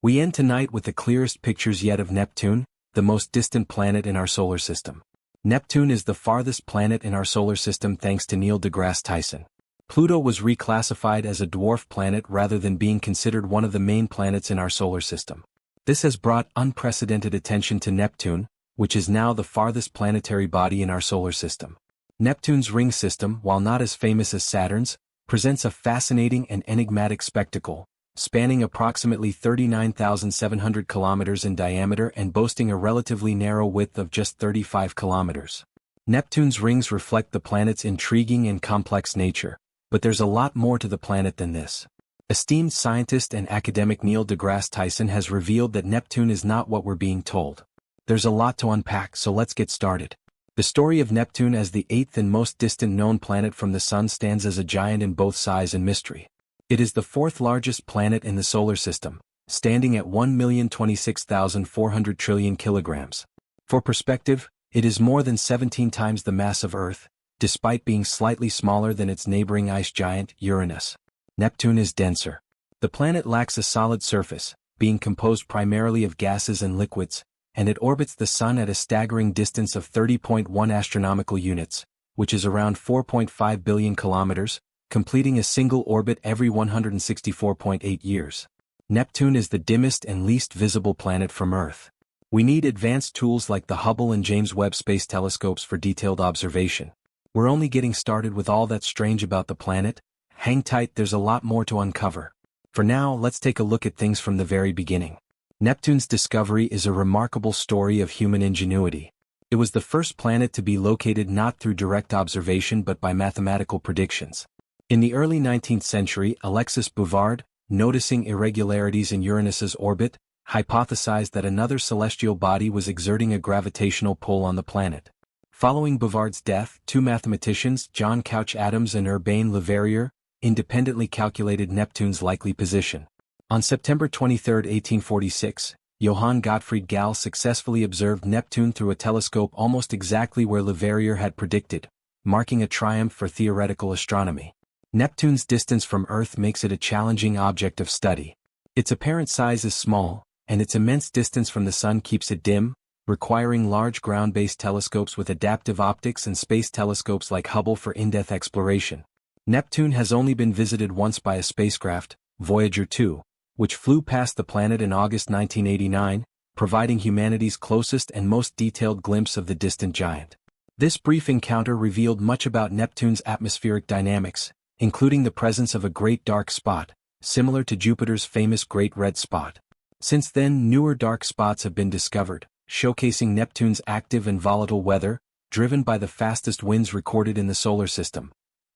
We end tonight with the clearest pictures yet of Neptune, the most distant planet in our solar system. Neptune is the farthest planet in our solar system thanks to Neil deGrasse Tyson. Pluto was reclassified as a dwarf planet rather than being considered one of the main planets in our solar system. This has brought unprecedented attention to Neptune, which is now the farthest planetary body in our solar system. Neptune's ring system, while not as famous as Saturn's, presents a fascinating and enigmatic spectacle, spanning approximately 39,700 kilometers in diameter and boasting a relatively narrow width of just 35 kilometers. Neptune's rings reflect the planet's intriguing and complex nature, but there's a lot more to the planet than this. Esteemed scientist and academic Neil deGrasse Tyson has revealed that Neptune is not what we're being told. There's a lot to unpack, so let's get started. The story of Neptune as the eighth and most distant known planet from the Sun stands as a giant in both size and mystery. It is the fourth largest planet in the solar system, standing at 1,026,400 trillion kilograms. For perspective, it is more than 17 times the mass of Earth, despite being slightly smaller than its neighboring ice giant, Uranus. Neptune is denser. The planet lacks a solid surface, being composed primarily of gases and liquids, and it orbits the Sun at a staggering distance of 30.1 astronomical units, which is around 4.5 billion kilometers, completing a single orbit every 164.8 years. Neptune is the dimmest and least visible planet from Earth. We need advanced tools like the Hubble and James Webb Space Telescopes for detailed observation. We're only getting started with all that's strange about the planet. Hang tight, there's a lot more to uncover. For now, let's take a look at things from the very beginning. Neptune's discovery is a remarkable story of human ingenuity. It was the first planet to be located not through direct observation but by mathematical predictions. In the early 19th century, Alexis Bouvard, noticing irregularities in Uranus's orbit, hypothesized that another celestial body was exerting a gravitational pull on the planet. Following Bouvard's death, two mathematicians, John Couch Adams and Urbain Le Verrier, independently calculated Neptune's likely position. On September 23, 1846, Johann Gottfried Galle successfully observed Neptune through a telescope almost exactly where Le Verrier had predicted, marking a triumph for theoretical astronomy. Neptune's distance from Earth makes it a challenging object of study. Its apparent size is small, and its immense distance from the Sun keeps it dim, requiring large ground-based telescopes with adaptive optics and space telescopes like Hubble for in-depth exploration. Neptune has only been visited once by a spacecraft, Voyager 2, which flew past the planet in August 1989, providing humanity's closest and most detailed glimpse of the distant giant. This brief encounter revealed much about Neptune's atmospheric dynamics, including the presence of a great dark spot, similar to Jupiter's famous Great Red Spot. Since then, newer dark spots have been discovered, showcasing Neptune's active and volatile weather, driven by the fastest winds recorded in the solar system,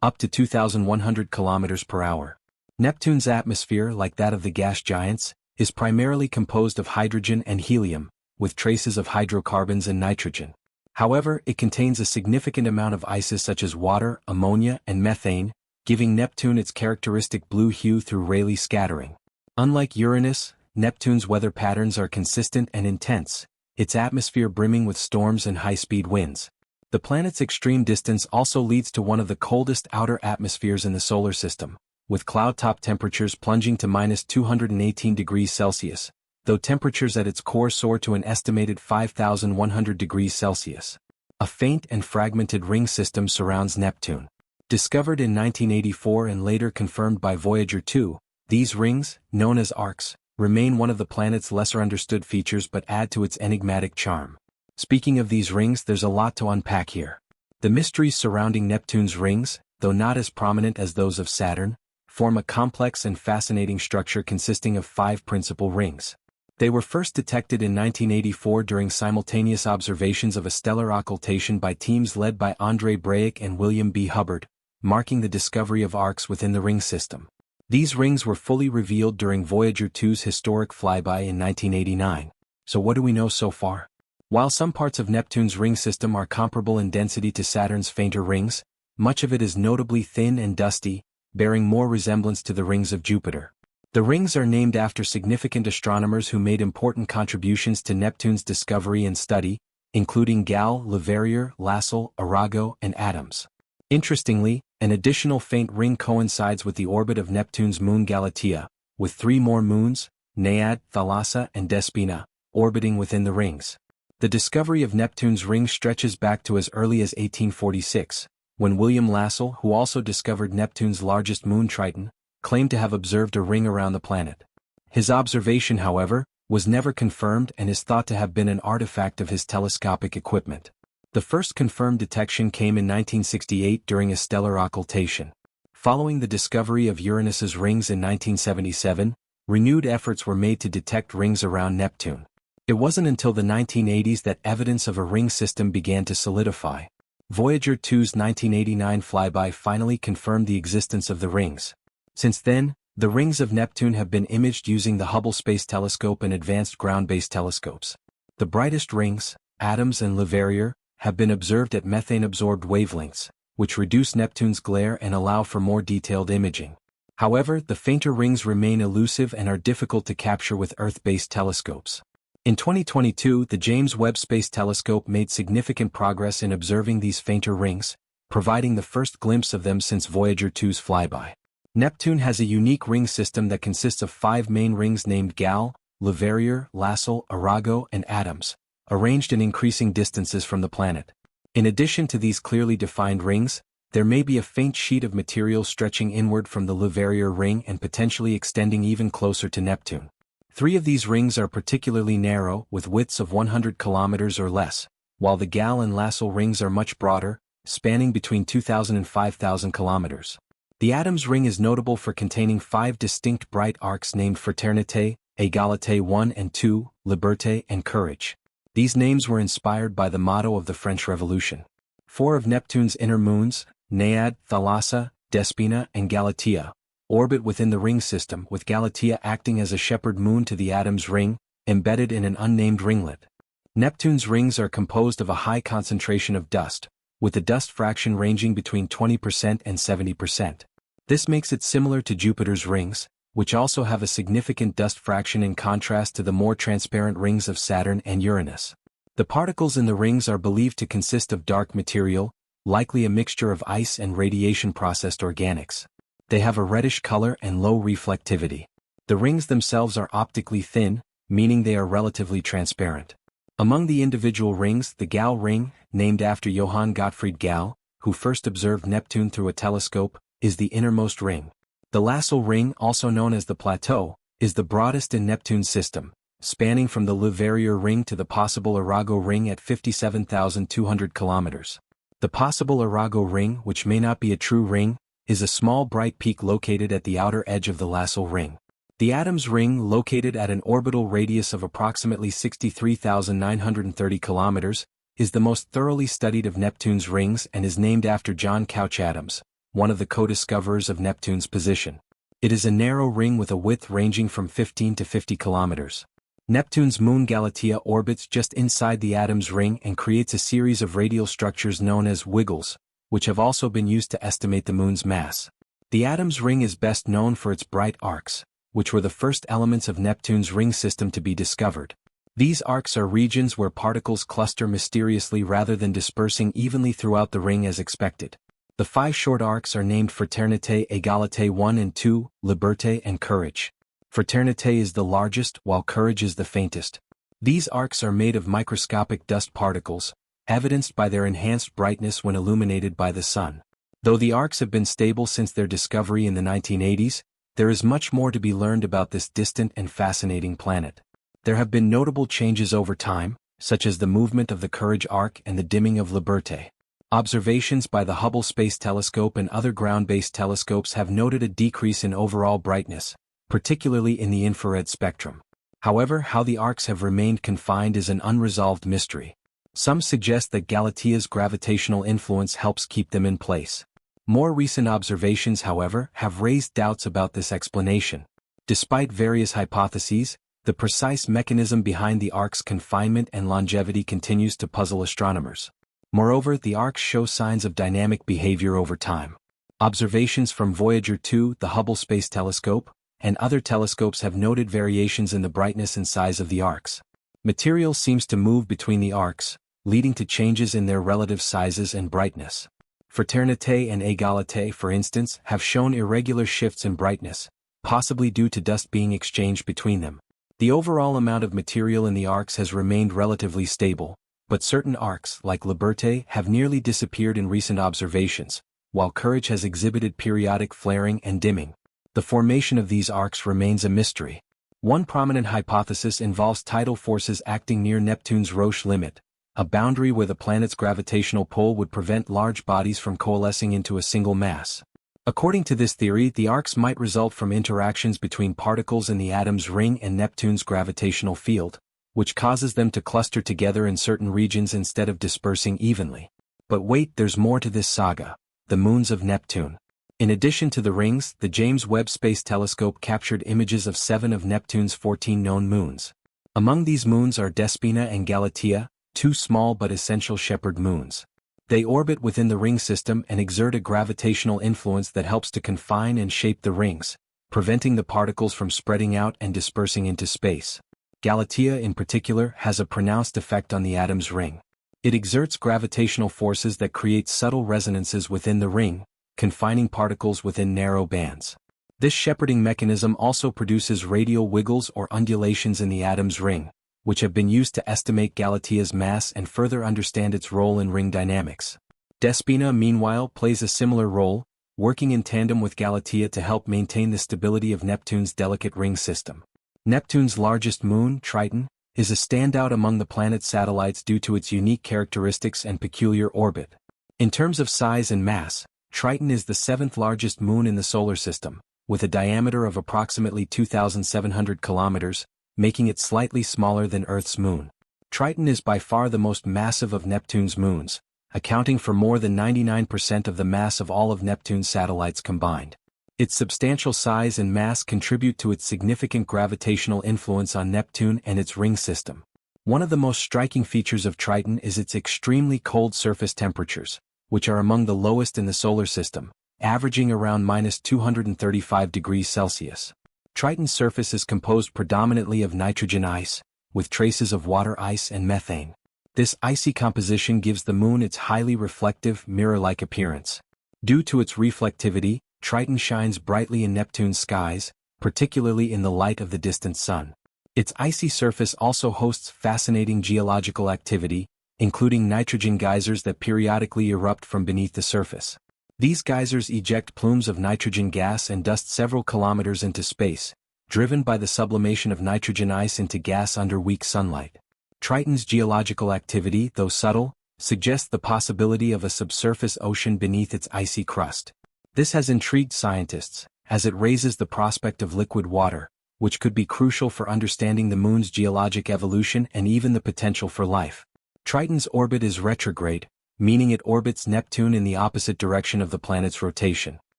up to 2,100 kilometers per hour. Neptune's atmosphere, like that of the gas giants, is primarily composed of hydrogen and helium, with traces of hydrocarbons and nitrogen. However, it contains a significant amount of ices such as water, ammonia, and methane, giving Neptune its characteristic blue hue through Rayleigh scattering. Unlike Uranus, Neptune's weather patterns are consistent and intense, its atmosphere brimming with storms and high-speed winds. The planet's extreme distance also leads to one of the coldest outer atmospheres in the solar system, with cloud-top temperatures plunging to -218 degrees Celsius, though temperatures at its core soar to an estimated 5,100 degrees Celsius. A faint and fragmented ring system surrounds Neptune. Discovered in 1984 and later confirmed by Voyager 2, these rings, known as arcs, remain one of the planet's lesser understood features but add to its enigmatic charm. Speaking of these rings, there's a lot to unpack here. The mysteries surrounding Neptune's rings, though not as prominent as those of Saturn, form a complex and fascinating structure consisting of 5 principal rings. They were first detected in 1984 during simultaneous observations of a stellar occultation by teams led by André Breuil and William B. Hubbard, marking the discovery of arcs within the ring system. These rings were fully revealed during Voyager 2's historic flyby in 1989. So what do we know so far? While some parts of Neptune's ring system are comparable in density to Saturn's fainter rings, much of it is notably thin and dusty, bearing more resemblance to the rings of Jupiter. The rings are named after significant astronomers who made important contributions to Neptune's discovery and study, including Galle, Le Verrier, Lassell, Arago, and Adams. Interestingly, an additional faint ring coincides with the orbit of Neptune's moon Galatea, with 3 more moons, Naiad, Thalassa and Despina, orbiting within the rings. The discovery of Neptune's rings stretches back to as early as 1846, when William Lassell, who also discovered Neptune's largest moon Triton, claimed to have observed a ring around the planet. His observation, however, was never confirmed and is thought to have been an artifact of his telescopic equipment. The first confirmed detection came in 1968 during a stellar occultation. Following the discovery of Uranus's rings in 1977, renewed efforts were made to detect rings around Neptune. It wasn't until the 1980s that evidence of a ring system began to solidify. Voyager 2's 1989 flyby finally confirmed the existence of the rings. Since then, the rings of Neptune have been imaged using the Hubble Space Telescope and advanced ground-based telescopes. The brightest rings, Adams and Leverrier, have been observed at methane-absorbed wavelengths, which reduce Neptune's glare and allow for more detailed imaging. However, the fainter rings remain elusive and are difficult to capture with Earth-based telescopes. In 2022, the James Webb Space Telescope made significant progress in observing these fainter rings, providing the first glimpse of them since Voyager 2's flyby. Neptune has a unique ring system that consists of 5 main rings named Gal, Leverrier, Lassell, Arago, and Adams, arranged in increasing distances from the planet. In addition to these clearly defined rings, there may be a faint sheet of material stretching inward from the Leverrier ring and potentially extending even closer to Neptune. 3 of these rings are particularly narrow, with widths of 100 kilometers or less, while the Gal and Lassell rings are much broader, spanning between 2,000 and 5,000 kilometers. The Adams ring is notable for containing 5 distinct bright arcs named Fraternité, Égalité 1 and 2, Liberté and Courage. These names were inspired by the motto of the French Revolution. 4 of Neptune's inner moons, Naiad, Thalassa, Despina and Galatea, orbit within the ring system, with Galatea acting as a shepherd moon to the Adams ring, embedded in an unnamed ringlet. Neptune's rings are composed of a high concentration of dust, with the dust fraction ranging between 20% and 70%. This makes it similar to Jupiter's rings, which also have a significant dust fraction in contrast to the more transparent rings of Saturn and Uranus. The particles in the rings are believed to consist of dark material, likely a mixture of ice and radiation-processed organics. They have a reddish color and low reflectivity. The rings themselves are optically thin, meaning they are relatively transparent. Among the individual rings, the Gal ring, named after Johann Gottfried Gal, who first observed Neptune through a telescope, is the innermost ring. The Lassell ring, also known as the Plateau, is the broadest in Neptune's system, spanning from the Leverrier ring to the possible Arago ring at 57,200 kilometers. The possible Arago ring, which may not be a true ring, is a small bright peak located at the outer edge of the Lassell ring. The Adams ring, located at an orbital radius of approximately 63,930 kilometers, is the most thoroughly studied of Neptune's rings and is named after John Couch Adams, one of the co-discoverers of Neptune's position. It is a narrow ring with a width ranging from 15 to 50 kilometers. Neptune's moon Galatea orbits just inside the Adams ring and creates a series of radial structures known as wiggles, which have also been used to estimate the moon's mass. The Adams ring is best known for its bright arcs, which were the first elements of Neptune's ring system to be discovered. These arcs are regions where particles cluster mysteriously rather than dispersing evenly throughout the ring as expected. The 5 short arcs are named Fraternité, Égalité 1 and 2, Liberté and Courage. Fraternité is the largest, while Courage is the faintest. These arcs are made of microscopic dust particles, evidenced by their enhanced brightness when illuminated by the sun. Though the arcs have been stable since their discovery in the 1980s, there is much more to be learned about this distant and fascinating planet. There have been notable changes over time, such as the movement of the Courage arc and the dimming of Liberté. Observations by the Hubble Space Telescope and other ground-based telescopes have noted a decrease in overall brightness, particularly in the infrared spectrum. However, how the arcs have remained confined is an unresolved mystery. Some suggest that Galatea's gravitational influence helps keep them in place. More recent observations, however, have raised doubts about this explanation. Despite various hypotheses, the precise mechanism behind the arc's confinement and longevity continues to puzzle astronomers. Moreover, the arcs show signs of dynamic behavior over time. Observations from Voyager 2, the Hubble Space Telescope, and other telescopes have noted variations in the brightness and size of the arcs. Material seems to move between the arcs, leading to changes in their relative sizes and brightness. Fraternité and Égalité, for instance, have shown irregular shifts in brightness, possibly due to dust being exchanged between them. The overall amount of material in the arcs has remained relatively stable, but certain arcs, like Liberté, have nearly disappeared in recent observations, while Courage has exhibited periodic flaring and dimming. The formation of these arcs remains a mystery. One prominent hypothesis involves tidal forces acting near Neptune's Roche limit, a boundary where the planet's gravitational pull would prevent large bodies from coalescing into a single mass. According to this theory, the arcs might result from interactions between particles in the atom's ring and Neptune's gravitational field, which causes them to cluster together in certain regions instead of dispersing evenly. But wait, there's more to this saga: the moons of Neptune. In addition to the rings, the James Webb Space Telescope captured images of 7 of Neptune's 14 known moons. Among these moons are Despina and Galatea, 2 small but essential shepherd moons. They orbit within the ring system and exert a gravitational influence that helps to confine and shape the rings, preventing the particles from spreading out and dispersing into space. Galatea in particular has a pronounced effect on the atom's ring. It exerts gravitational forces that create subtle resonances within the ring, confining particles within narrow bands. This shepherding mechanism also produces radial wiggles or undulations in the atom's ring, which have been used to estimate Galatea's mass and further understand its role in ring dynamics. Despina, meanwhile, plays a similar role, working in tandem with Galatea to help maintain the stability of Neptune's delicate ring system. Neptune's largest moon, Triton, is a standout among the planet's satellites due to its unique characteristics and peculiar orbit. In terms of size and mass, Triton is the 7th largest moon in the solar system, with a diameter of approximately 2,700 kilometers, making it slightly smaller than Earth's moon. Triton is by far the most massive of Neptune's moons, accounting for more than 99% of the mass of all of Neptune's satellites combined. Its substantial size and mass contribute to its significant gravitational influence on Neptune and its ring system. One of the most striking features of Triton is its extremely cold surface temperatures, which are among the lowest in the solar system, averaging around -235 degrees Celsius. Triton's surface is composed predominantly of nitrogen ice, with traces of water ice and methane. This icy composition gives the moon its highly reflective, mirror-like appearance. Due to its reflectivity, Triton shines brightly in Neptune's skies, particularly in the light of the distant sun. Its icy surface also hosts fascinating geological activity, including nitrogen geysers that periodically erupt from beneath the surface. These geysers eject plumes of nitrogen gas and dust several kilometers into space, driven by the sublimation of nitrogen ice into gas under weak sunlight. Triton's geological activity, though subtle, suggests the possibility of a subsurface ocean beneath its icy crust. This has intrigued scientists, as it raises the prospect of liquid water, which could be crucial for understanding the moon's geologic evolution and even the potential for life. Triton's orbit is retrograde, meaning it orbits Neptune in the opposite direction of the planet's rotation.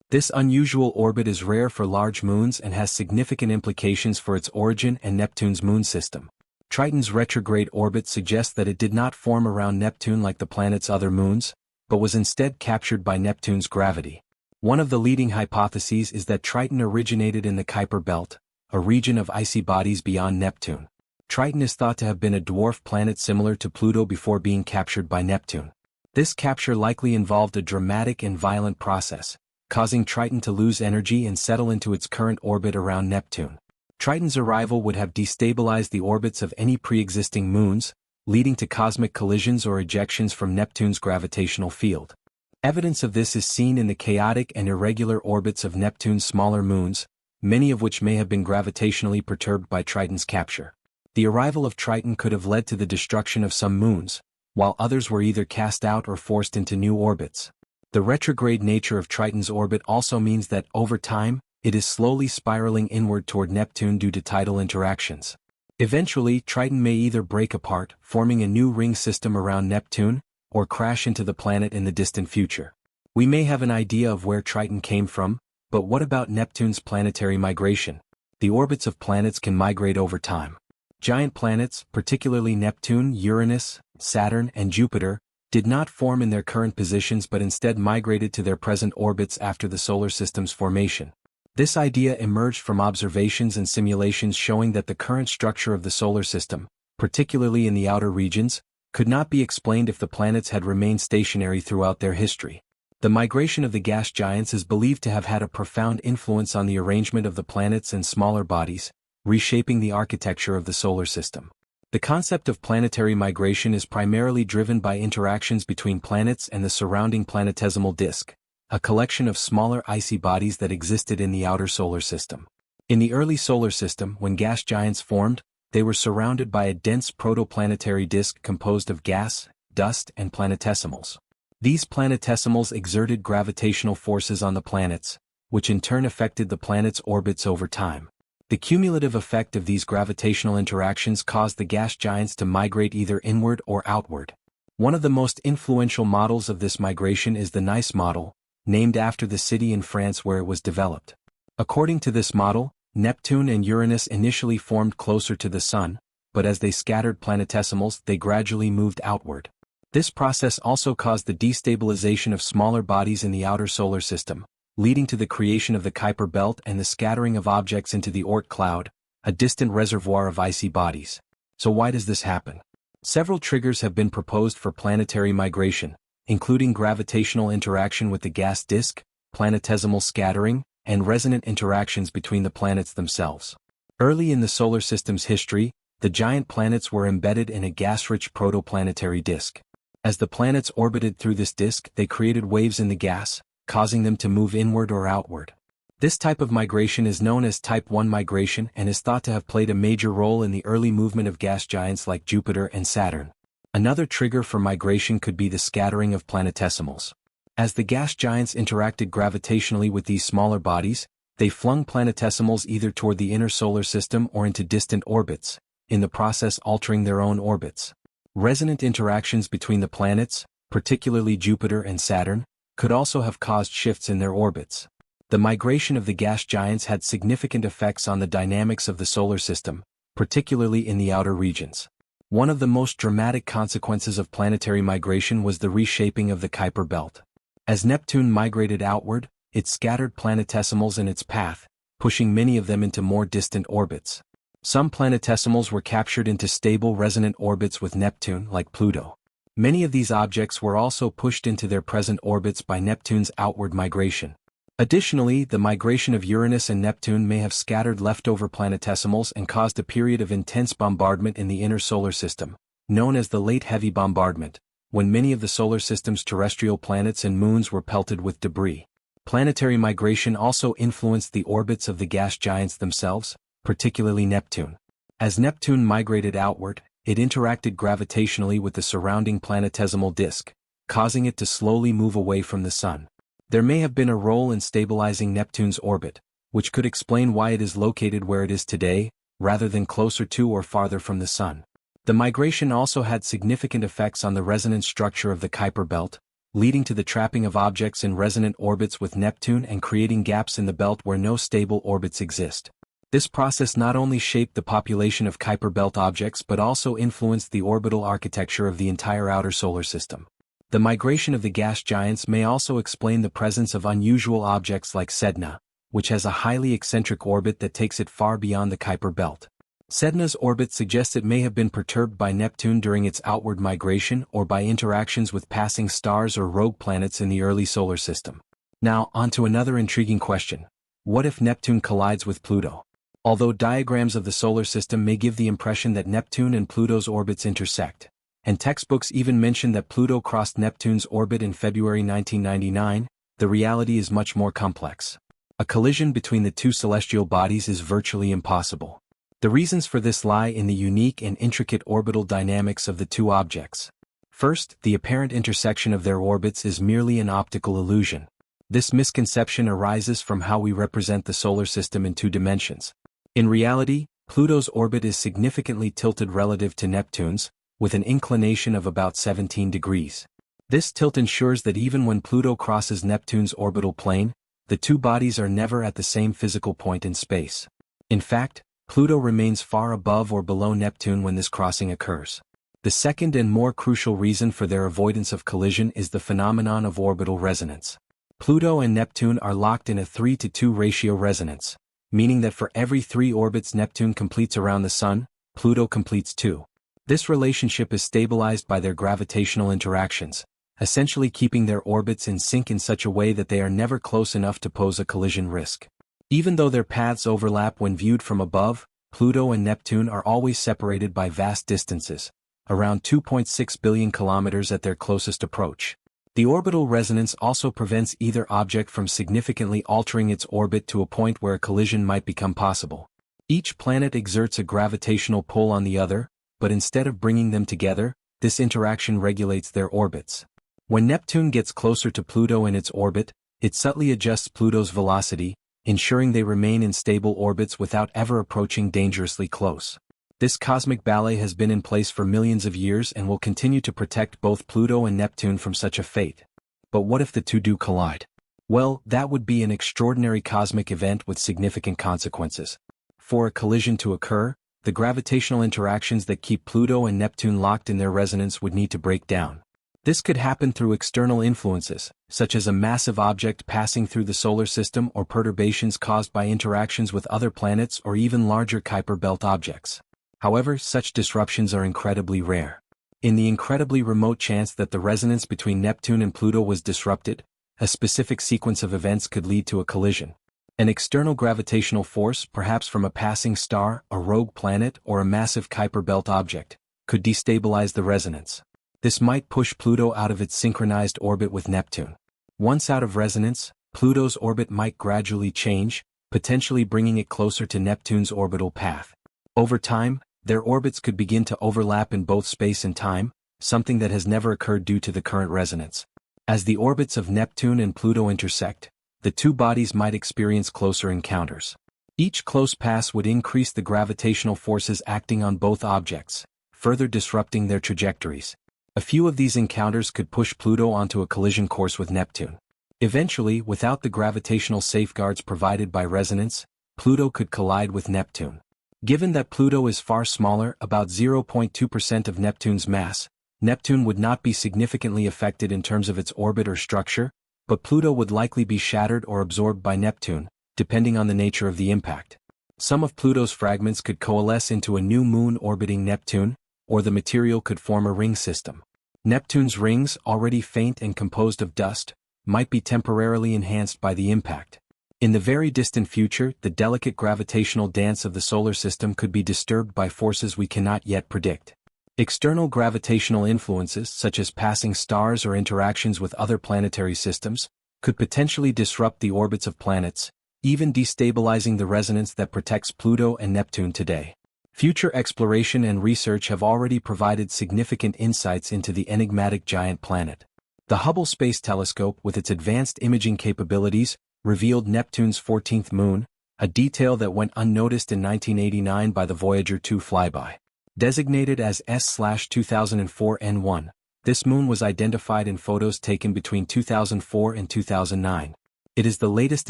This unusual orbit is rare for large moons and has significant implications for its origin and Neptune's moon system. Triton's retrograde orbit suggests that it did not form around Neptune like the planet's other moons, but was instead captured by Neptune's gravity. One of the leading hypotheses is that Triton originated in the Kuiper Belt, a region of icy bodies beyond Neptune. Triton is thought to have been a dwarf planet similar to Pluto before being captured by Neptune. This capture likely involved a dramatic and violent process, causing Triton to lose energy and settle into its current orbit around Neptune. Triton's arrival would have destabilized the orbits of any pre-existing moons, leading to cosmic collisions or ejections from Neptune's gravitational field. Evidence of this is seen in the chaotic and irregular orbits of Neptune's smaller moons, many of which may have been gravitationally perturbed by Triton's capture. The arrival of Triton could have led to the destruction of some moons, while others were either cast out or forced into new orbits. The retrograde nature of Triton's orbit also means that, over time, it is slowly spiraling inward toward Neptune due to tidal interactions. Eventually, Triton may either break apart, forming a new ring system around Neptune, or crash into the planet in the distant future. We may have an idea of where Triton came from, but what about Neptune's planetary migration? The orbits of planets can migrate over time. Giant planets, particularly Neptune, Uranus, Saturn, and Jupiter, did not form in their current positions but instead migrated to their present orbits after the solar system's formation. This idea emerged from observations and simulations showing that the current structure of the solar system, particularly in the outer regions, could not be explained if the planets had remained stationary throughout their history. The migration of the gas giants is believed to have had a profound influence on the arrangement of the planets and smaller bodies, reshaping the architecture of the solar system. The concept of planetary migration is primarily driven by interactions between planets and the surrounding planetesimal disk, a collection of smaller icy bodies that existed in the outer solar system. In the early solar system, when gas giants formed, they were surrounded by a dense protoplanetary disk composed of gas, dust, and planetesimals. These planetesimals exerted gravitational forces on the planets, which in turn affected the planets' orbits over time. The cumulative effect of these gravitational interactions caused the gas giants to migrate either inward or outward. One of the most influential models of this migration is the Nice model, named after the city in France where it was developed. According to this model, Neptune and Uranus initially formed closer to the Sun, but as they scattered planetesimals, they gradually moved outward. This process also caused the destabilization of smaller bodies in the outer solar system, leading to the creation of the Kuiper belt and the scattering of objects into the Oort cloud, a distant reservoir of icy bodies. So why does this happen? Several triggers have been proposed for planetary migration, including gravitational interaction with the gas disk, planetesimal scattering, and resonant interactions between the planets themselves. Early in the solar system's history, the giant planets were embedded in a gas-rich protoplanetary disk. As the planets orbited through this disk, they created waves in the gas, causing them to move inward or outward. This type of migration is known as Type 1 migration and is thought to have played a major role in the early movement of gas giants like Jupiter and Saturn. Another trigger for migration could be the scattering of planetesimals. As the gas giants interacted gravitationally with these smaller bodies, they flung planetesimals either toward the inner solar system or into distant orbits, in the process altering their own orbits. Resonant interactions between the planets, particularly Jupiter and Saturn, could also have caused shifts in their orbits. The migration of the gas giants had significant effects on the dynamics of the solar system, particularly in the outer regions. One of the most dramatic consequences of planetary migration was the reshaping of the Kuiper belt. As Neptune migrated outward, it scattered planetesimals in its path, pushing many of them into more distant orbits. Some planetesimals were captured into stable resonant orbits with Neptune, like Pluto. Many of these objects were also pushed into their present orbits by Neptune's outward migration. Additionally, the migration of Uranus and Neptune may have scattered leftover planetesimals and caused a period of intense bombardment in the inner solar system, known as the Late Heavy Bombardment, when many of the solar system's terrestrial planets and moons were pelted with debris. Planetary migration also influenced the orbits of the gas giants themselves, particularly Neptune. As Neptune migrated outward, it interacted gravitationally with the surrounding planetesimal disk, causing it to slowly move away from the Sun. There may have been a role in stabilizing Neptune's orbit, which could explain why it is located where it is today, rather than closer to or farther from the Sun. The migration also had significant effects on the resonance structure of the Kuiper belt, leading to the trapping of objects in resonant orbits with Neptune and creating gaps in the belt where no stable orbits exist. This process not only shaped the population of Kuiper belt objects but also influenced the orbital architecture of the entire outer solar system. The migration of the gas giants may also explain the presence of unusual objects like Sedna, which has a highly eccentric orbit that takes it far beyond the Kuiper belt. Sedna's orbit suggests it may have been perturbed by Neptune during its outward migration or by interactions with passing stars or rogue planets in the early solar system. Now, on to another intriguing question. What if Neptune collides with Pluto? Although diagrams of the solar system may give the impression that Neptune and Pluto's orbits intersect, and textbooks even mention that Pluto crossed Neptune's orbit in February 1999, the reality is much more complex. A collision between the two celestial bodies is virtually impossible. The reasons for this lie in the unique and intricate orbital dynamics of the two objects. First, the apparent intersection of their orbits is merely an optical illusion. This misconception arises from how we represent the solar system in two dimensions. In reality, Pluto's orbit is significantly tilted relative to Neptune's, with an inclination of about 17 degrees. This tilt ensures that even when Pluto crosses Neptune's orbital plane, the two bodies are never at the same physical point in space. In fact, Pluto remains far above or below Neptune when this crossing occurs. The second and more crucial reason for their avoidance of collision is the phenomenon of orbital resonance. Pluto and Neptune are locked in a 3:2 ratio resonance, meaning that for every 3 orbits Neptune completes around the Sun, Pluto completes 2. This relationship is stabilized by their gravitational interactions, essentially keeping their orbits in sync in such a way that they are never close enough to pose a collision risk. Even though their paths overlap when viewed from above, Pluto and Neptune are always separated by vast distances, around 2.6 billion kilometers at their closest approach. The orbital resonance also prevents either object from significantly altering its orbit to a point where a collision might become possible. Each planet exerts a gravitational pull on the other, but instead of bringing them together, this interaction regulates their orbits. When Neptune gets closer to Pluto in its orbit, it subtly adjusts Pluto's velocity, ensuring they remain in stable orbits without ever approaching dangerously close. This cosmic ballet has been in place for millions of years and will continue to protect both Pluto and Neptune from such a fate. But what if the two do collide? Well, that would be an extraordinary cosmic event with significant consequences. For a collision to occur, the gravitational interactions that keep Pluto and Neptune locked in their resonance would need to break down. This could happen through external influences, such as a massive object passing through the solar system or perturbations caused by interactions with other planets or even larger Kuiper belt objects. However, such disruptions are incredibly rare. In the incredibly remote chance that the resonance between Neptune and Pluto was disrupted, a specific sequence of events could lead to a collision. An external gravitational force, perhaps from a passing star, a rogue planet, or a massive Kuiper belt object, could destabilize the resonance. This might push Pluto out of its synchronized orbit with Neptune. Once out of resonance, Pluto's orbit might gradually change, potentially bringing it closer to Neptune's orbital path. Over time, their orbits could begin to overlap in both space and time, something that has never occurred due to the current resonance. As the orbits of Neptune and Pluto intersect, the two bodies might experience closer encounters. Each close pass would increase the gravitational forces acting on both objects, further disrupting their trajectories. A few of these encounters could push Pluto onto a collision course with Neptune. Eventually, without the gravitational safeguards provided by resonance, Pluto could collide with Neptune. Given that Pluto is far smaller, about 0.2% of Neptune's mass, Neptune would not be significantly affected in terms of its orbit or structure, but Pluto would likely be shattered or absorbed by Neptune, depending on the nature of the impact. Some of Pluto's fragments could coalesce into a new moon orbiting Neptune, or the material could form a ring system. Neptune's rings, already faint and composed of dust, might be temporarily enhanced by the impact. In the very distant future, the delicate gravitational dance of the solar system could be disturbed by forces we cannot yet predict. External gravitational influences, such as passing stars or interactions with other planetary systems, could potentially disrupt the orbits of planets, even destabilizing the resonance that protects Pluto and Neptune today. Future exploration and research have already provided significant insights into the enigmatic giant planet. The Hubble Space Telescope, with its advanced imaging capabilities, revealed Neptune's 14th moon, a detail that went unnoticed in 1989 by the Voyager 2 flyby. Designated as S/2004 N1, this moon was identified in photos taken between 2004 and 2009. It is the latest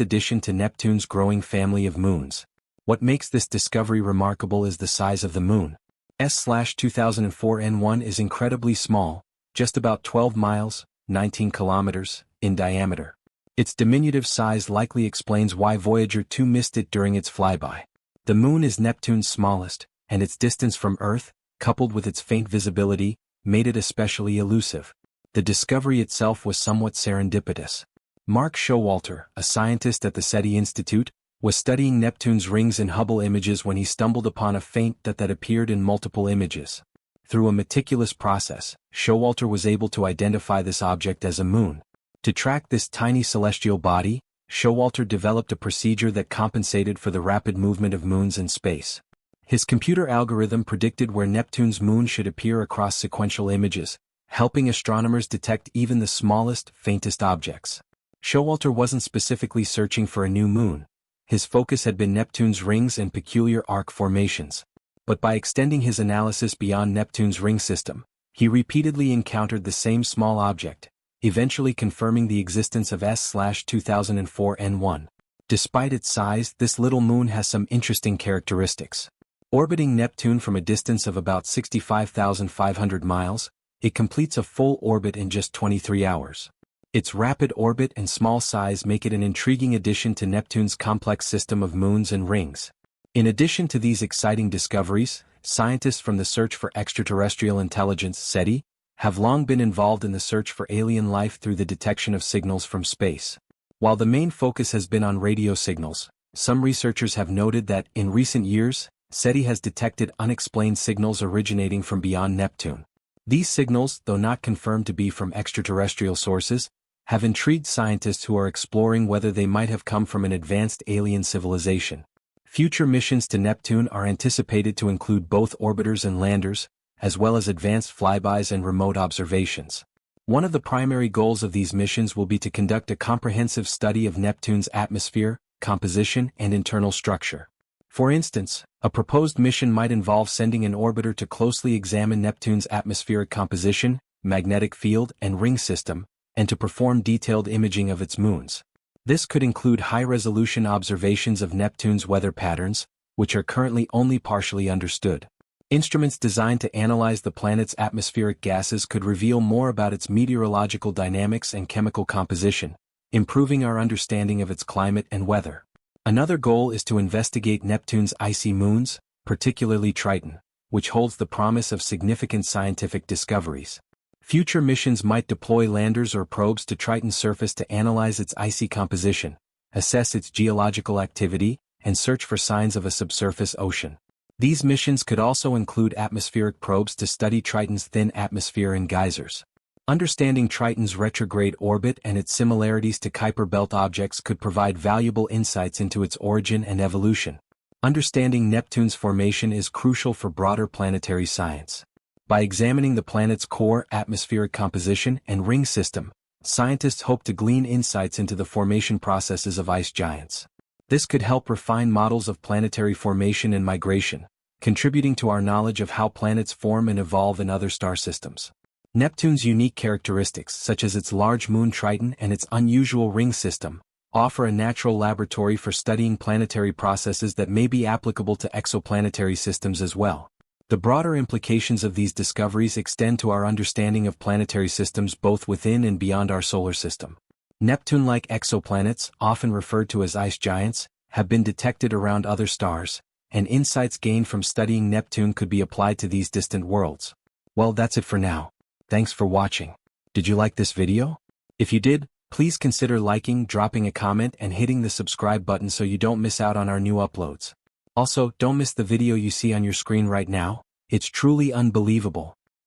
addition to Neptune's growing family of moons. What makes this discovery remarkable is the size of the moon. S/2004 N1 is incredibly small, just about 12 miles, 19 kilometers, in diameter. Its diminutive size likely explains why Voyager 2 missed it during its flyby. The moon is Neptune's smallest, and its distance from Earth, coupled with its faint visibility, made it especially elusive. The discovery itself was somewhat serendipitous. Mark Showalter, a scientist at the SETI Institute, was studying Neptune's rings in Hubble images when he stumbled upon a faint dot that appeared in multiple images. Through a meticulous process, Showalter was able to identify this object as a moon. To track this tiny celestial body, Showalter developed a procedure that compensated for the rapid movement of moons in space. His computer algorithm predicted where Neptune's moon should appear across sequential images, helping astronomers detect even the smallest, faintest objects. Showalter wasn't specifically searching for a new moon. His focus had been Neptune's rings and peculiar arc formations. But by extending his analysis beyond Neptune's ring system, he repeatedly encountered the same small object, eventually confirming the existence of S/2004 N1. Despite its size, this little moon has some interesting characteristics. Orbiting Neptune from a distance of about 65,500 miles, it completes a full orbit in just 23 hours. Its rapid orbit and small size make it an intriguing addition to Neptune's complex system of moons and rings. In addition to these exciting discoveries, scientists from the Search for Extraterrestrial Intelligence (SETI) have long been involved in the search for alien life through the detection of signals from space. While the main focus has been on radio signals, some researchers have noted that, in recent years, SETI has detected unexplained signals originating from beyond Neptune. These signals, though not confirmed to be from extraterrestrial sources, have intrigued scientists who are exploring whether they might have come from an advanced alien civilization. Future missions to Neptune are anticipated to include both orbiters and landers, as well as advanced flybys and remote observations. One of the primary goals of these missions will be to conduct a comprehensive study of Neptune's atmosphere, composition, and internal structure. For instance, a proposed mission might involve sending an orbiter to closely examine Neptune's atmospheric composition, magnetic field, and ring system, and to perform detailed imaging of its moons. This could include high-resolution observations of Neptune's weather patterns, which are currently only partially understood. Instruments designed to analyze the planet's atmospheric gases could reveal more about its meteorological dynamics and chemical composition, improving our understanding of its climate and weather. Another goal is to investigate Neptune's icy moons, particularly Triton, which holds the promise of significant scientific discoveries. Future missions might deploy landers or probes to Triton's surface to analyze its icy composition, assess its geological activity, and search for signs of a subsurface ocean. These missions could also include atmospheric probes to study Triton's thin atmosphere and geysers. Understanding Triton's retrograde orbit and its similarities to Kuiper Belt objects could provide valuable insights into its origin and evolution. Understanding Neptune's formation is crucial for broader planetary science. By examining the planet's core, atmospheric composition, and ring system, scientists hope to glean insights into the formation processes of ice giants. This could help refine models of planetary formation and migration, contributing to our knowledge of how planets form and evolve in other star systems. Neptune's unique characteristics, such as its large moon Triton and its unusual ring system, offer a natural laboratory for studying planetary processes that may be applicable to exoplanetary systems as well. The broader implications of these discoveries extend to our understanding of planetary systems both within and beyond our solar system. Neptune-like exoplanets, often referred to as ice giants, have been detected around other stars, and insights gained from studying Neptune could be applied to these distant worlds. Well, that's it for now. Thanks for watching. Did you like this video? If you did, please consider liking, dropping a comment, and hitting the subscribe button so you don't miss out on our new uploads. Also, don't miss the video you see on your screen right now. It's truly unbelievable.